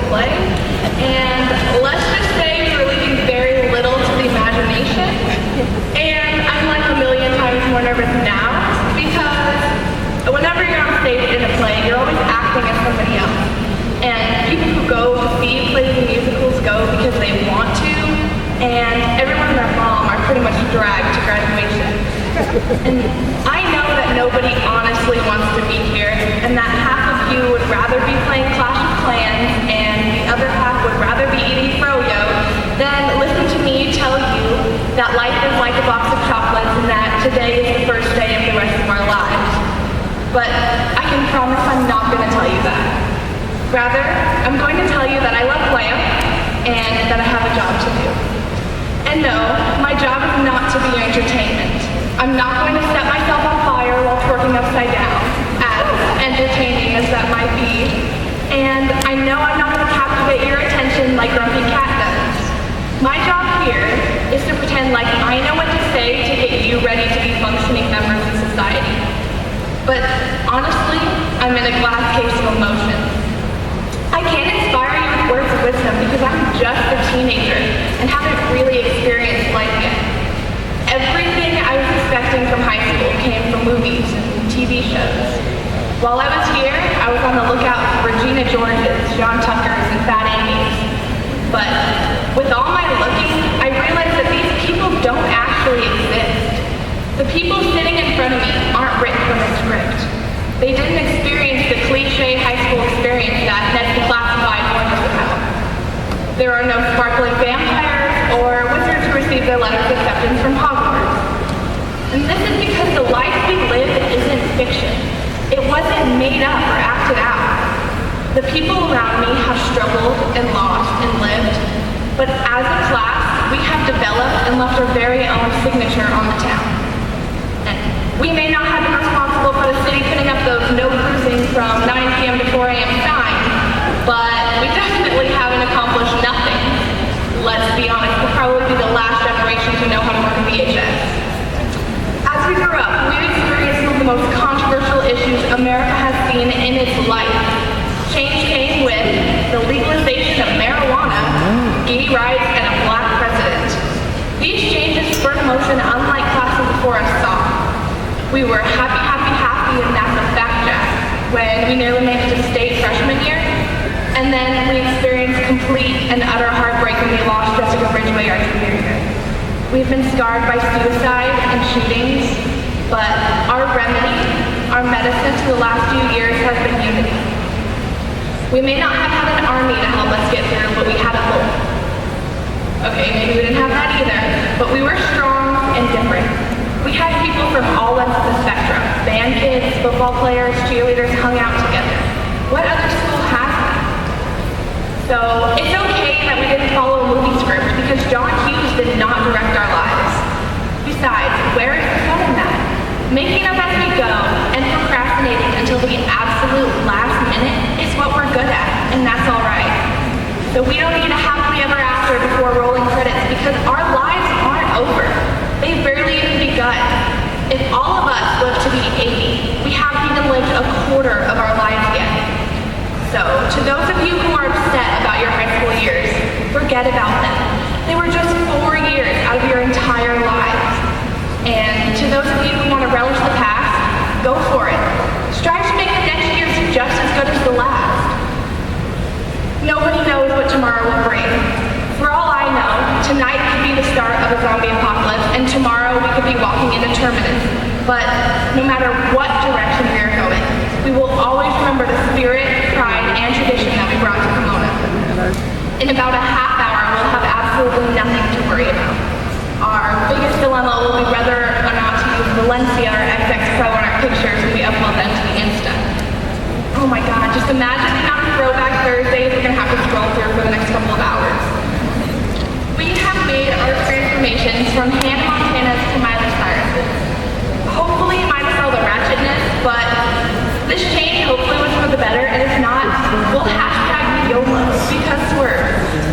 play, and let's just say we were leaving very little to the imagination, and I'm like a million times more nervous now, because whenever you're on stage in a play, you're always acting as somebody else, and people who go to see plays and musicals go because they want to, and everyone and their mom are pretty much dragged to graduation. And I know that nobody honestly wants to be here, and that half of you would rather be playing Clash of Clans, and the other half would rather be eating froyo than listen to me tell you that life is like a box of chocolates and that today is the first day of the rest of our lives. But I can promise I'm not going to tell you that. Rather, I'm going to tell you that I love glam and that I have a job to do. And no, my job is not to be entertainment. I'm not going to set myself on fire while twerking upside down, as entertaining as that might be. And I know I'm not going to captivate your attention like Grumpy Cat does. My job here is to pretend like I know what to say to get you ready to be functioning members of society. But honestly, I'm in a glass case of emotion. I can't inspire you with words of wisdom because I'm just a teenager and haven't really experienced life yet. Everything I was expecting from high school came from movies and TV shows. While I was here, I was on the lookout for Regina George's, John Tucker's, and Fat Amy's. But with all my looking, I realized that these people don't actually exist. The people sitting in front of me aren't written from a script. They didn't experience the cliche high school experience that Ned's Declassified warned us about. There are no sparkling vampires or wizards who receive their letters of acceptance from Hogwarts. And this is because the life we live isn't fiction. It wasn't made up or acted out. The people around me have struggled and lost and lived, but as a class, we have developed and left our very own signature on the town. And we may not have been responsible for the city putting up those no cruising from 9 p.m. to 4 a.m. signs, but we definitely haven't accomplished nothing. Let's be honest, we'll probably be the last generation to know how to work a VHS. As we grew up, we've experienced some of the most controversial issues America has seen in its life. Change came with the legalization of marijuana, gay rights, and a black president. These changes spurred emotion unlike classes before us saw. We were happy, and that's a fact check, when we nearly made it to state freshman year, and then we experienced complete and utter heartbreak when we lost Jessica Ridgway our junior year. We've been scarred by suicide and shootings, but our remedy, our medicine to the last few years has been unity. We may not have had an army to help us get through, but we had a hope. Okay, maybe we didn't have that either, but we were strong and different. We had people from all ends of the spectrum. Band kids, football players, cheerleaders hung out together. What other school has that? So it's okay that we didn't follow a movie script because John Hughes did not direct our lives. Besides, where is the fun in that? Making up as we go and procrastinating until the absolute last minute is what we're good at, and that's all right. So we don't need a happily ever after before rolling credits because our lives aren't over. They've barely even begun. If all of us live to be 80, we haven't even lived a quarter of our lives yet. So, to those of you who are upset about your high school years, forget about them. They were just 4 years out of your entire lives. And to those of you who want to relish the past, go for it. Strive to make the next years just as good as the last. Nobody knows what tomorrow will bring. For all I know, tonight could be the start of a zombie apocalypse, and tomorrow we could be walking into terminus. But no matter what direction we are going, we will always remember the spirit, pride, and tradition that we brought to Pomona. In about a half hour, we'll have absolutely nothing to worry about. Our biggest dilemma will be whether or not to use Valencia or XX Pro in our pictures when we upload them to the Insta. Oh my god, just imagine the amount of throwback Thursdays we're going to have to scroll through for the next couple of hours. We have made our transformations from Hannah Montana's to Miley Cyrus's. Hopefully minus all the ratchetness, but this change hopefully was for the better, and if not, we'll hashtag YOLO, because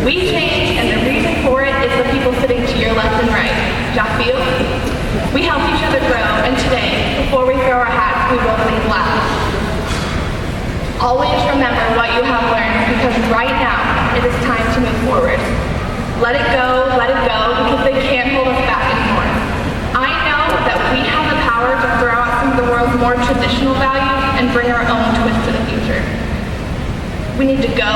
we change, and the reason for it is the people sitting to your left and right. Jafiel? We help each other grow, and today, before we throw our hats, we will leave last. Always remember what you have learned, because right now it is time to move forward. Let it go, because they can't hold us back anymore. I know that we have the power to throw out some of the world's more traditional values and bring our own twist to the future. We need to go,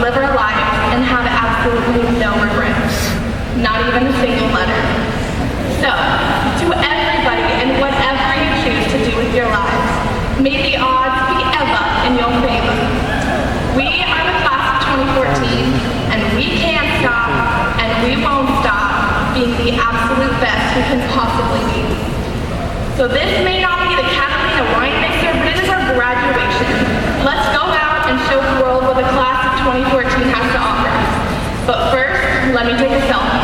live our lives, and have absolutely no regrets. Not even a single letter. So, to everybody and whatever you choose to do with your lives, may the odds be ever in your favor. We are the class of 2014, and we can't stop, and we won't stop being the absolute best we can possibly be. So this may not be the Catalina wine mixer, but it is our graduation. Let's go out and show the world what the class of 2014 has to offer us. But first, let me take a selfie.